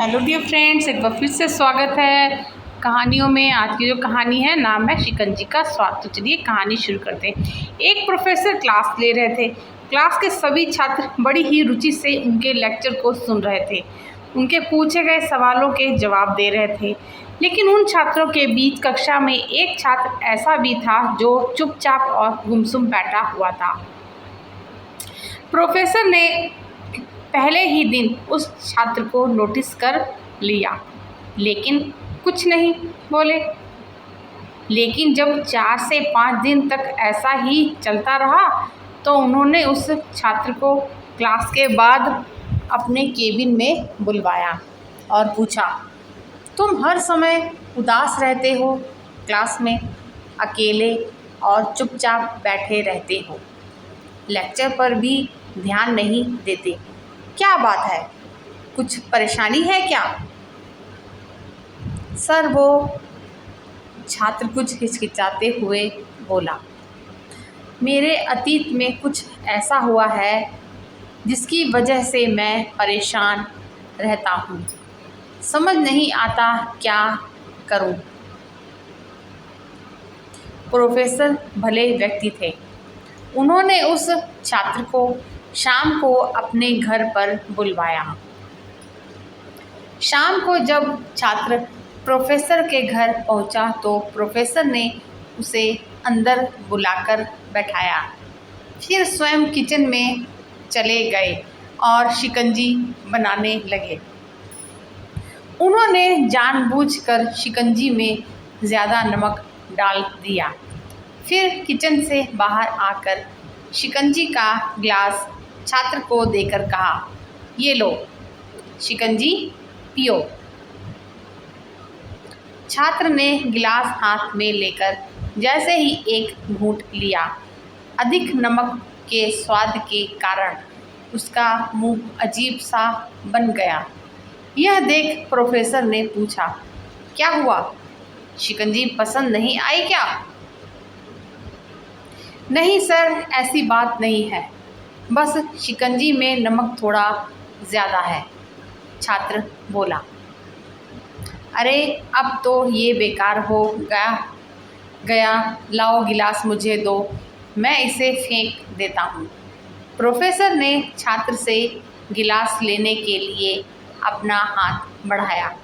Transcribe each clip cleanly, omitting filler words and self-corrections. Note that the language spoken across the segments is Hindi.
हेलो डियर फ्रेंड्स, एक बार फिर से स्वागत है कहानियों में। आज की जो कहानी है नाम है शिकंजी का स्वाद। तो चलिए कहानी शुरू करते हैं। एक प्रोफेसर क्लास ले रहे थे। क्लास के सभी छात्र बड़ी ही रुचि से उनके लेक्चर को सुन रहे थे। उनके पूछे गए सवालों के जवाब दे रहे थे। लेकिन उन छात्रों के बीच कक्षा में एक छात्र ऐसा भी था जो चुपचाप और गुमसुम बैठा हुआ था। प्रोफेसर ने पहले ही दिन उस छात्र को नोटिस कर लिया, लेकिन कुछ नहीं बोले। लेकिन जब 4 से 5 दिन तक ऐसा ही चलता रहा तो उन्होंने उस छात्र को क्लास के बाद अपने केबिन में बुलवाया और पूछा, तुम हर समय उदास रहते हो, क्लास में अकेले और चुपचाप बैठे रहते हो, लेक्चर पर भी ध्यान नहीं देते, क्या बात है? कुछ परेशानी है क्या? सर, वो छात्र कुछ हिचकिचाते हुए बोला, मेरे अतीत में कुछ ऐसा हुआ है जिसकी वजह से मैं परेशान रहता हूँ। समझ नहीं आता क्या करूँ। प्रोफेसर भले व्यक्ति थे। उन्होंने उस छात्र को शाम को अपने घर पर बुलवाया। शाम को जब छात्र प्रोफेसर के घर पहुंचा तो प्रोफेसर ने उसे अंदर बुलाकर बैठाया। फिर स्वयं किचन में चले गए और शिकंजी बनाने लगे। उन्होंने जानबूझकर शिकंजी में ज़्यादा नमक डाल दिया। फिर किचन से बाहर आकर शिकंजी का ग्लास छात्र को देकर कहा, ये लो शिकंजी, पियो। छात्र ने गिलास हाथ में लेकर जैसे ही एक घूंट लिया, अधिक नमक के स्वाद के कारण उसका मुंह अजीब सा बन गया। यह देख प्रोफेसर ने पूछा, क्या हुआ? शिकंजी पसंद नहीं आई क्या? नहीं सर, ऐसी बात नहीं है, बस शिकंजी में नमक थोड़ा ज़्यादा है, छात्र बोला। अरे अब तो ये बेकार हो गया, लाओ गिलास मुझे दो, मैं इसे फेंक देता हूँ। प्रोफेसर ने छात्र से गिलास लेने के लिए अपना हाथ बढ़ाया,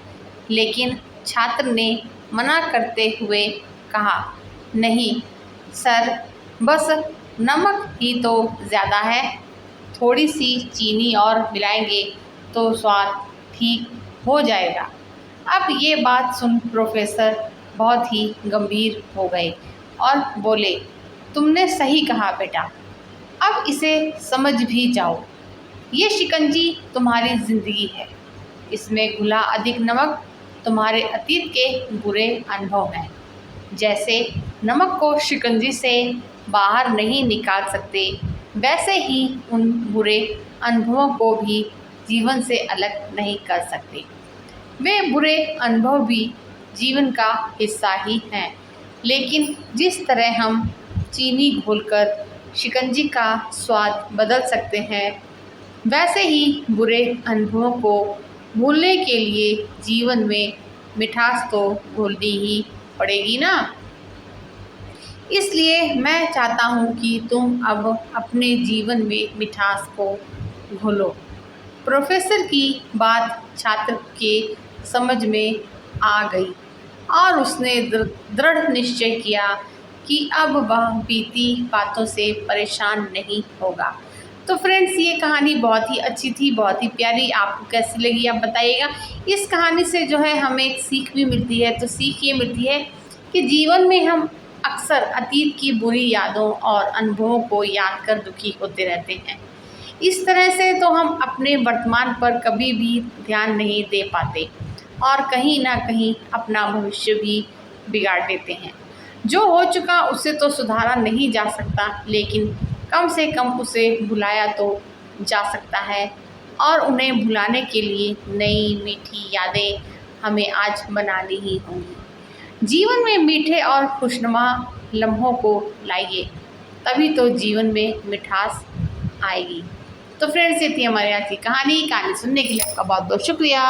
लेकिन छात्र ने मना करते हुए कहा, नहीं सर, बस नमक ही तो ज़्यादा है, थोड़ी सी चीनी और मिलाएंगे तो स्वाद ठीक हो जाएगा। अब ये बात सुन प्रोफेसर बहुत ही गंभीर हो गए और बोले, तुमने सही कहा बेटा, अब इसे समझ भी जाओ। ये शिकंजी तुम्हारी ज़िंदगी है, इसमें घुला अधिक नमक तुम्हारे अतीत के बुरे अनुभव हैं। जैसे नमक को शिकंजी से बाहर नहीं निकाल सकते, वैसे ही उन बुरे अनुभवों को भी जीवन से अलग नहीं कर सकते। वे बुरे अनुभव भी जीवन का हिस्सा ही हैं, लेकिन जिस तरह हम चीनी घोलकर शिकंजी का स्वाद बदल सकते हैं, वैसे ही बुरे अनुभवों को भूलने के लिए जीवन में मिठास तो घोलनी ही पड़ेगी ना। इसलिए मैं चाहता हूँ कि तुम अब अपने जीवन में मिठास को घोलो। प्रोफेसर की बात छात्र के समझ में आ गई और उसने दृढ़ निश्चय किया कि अब वह बीती बातों से परेशान नहीं होगा। तो फ्रेंड्स, ये कहानी बहुत ही अच्छी थी, बहुत ही प्यारी। आपको कैसी लगी आप बताइएगा। इस कहानी से जो है हमें एक सीख भी मिलती है। तो सीख ये मिलती है कि जीवन में हम अक्सर अतीत की बुरी यादों और अनुभवों को याद कर दुखी होते रहते हैं। इस तरह से तो हम अपने वर्तमान पर कभी भी ध्यान नहीं दे पाते और कहीं ना कहीं अपना भविष्य भी बिगाड़ देते हैं। जो हो चुका उसे तो सुधारा नहीं जा सकता, लेकिन कम से कम उसे भुलाया तो जा सकता है और उन्हें भुलाने के लिए नई मीठी यादें हमें आज बनानी ही होंगी। जीवन में मीठे और खुशनुमा लम्हों को लाइए, तभी तो जीवन में मिठास आएगी। तो फ्रेंड्स, ये थी हमारे आज की कहानी सुनने के लिए आपका बहुत बहुत शुक्रिया।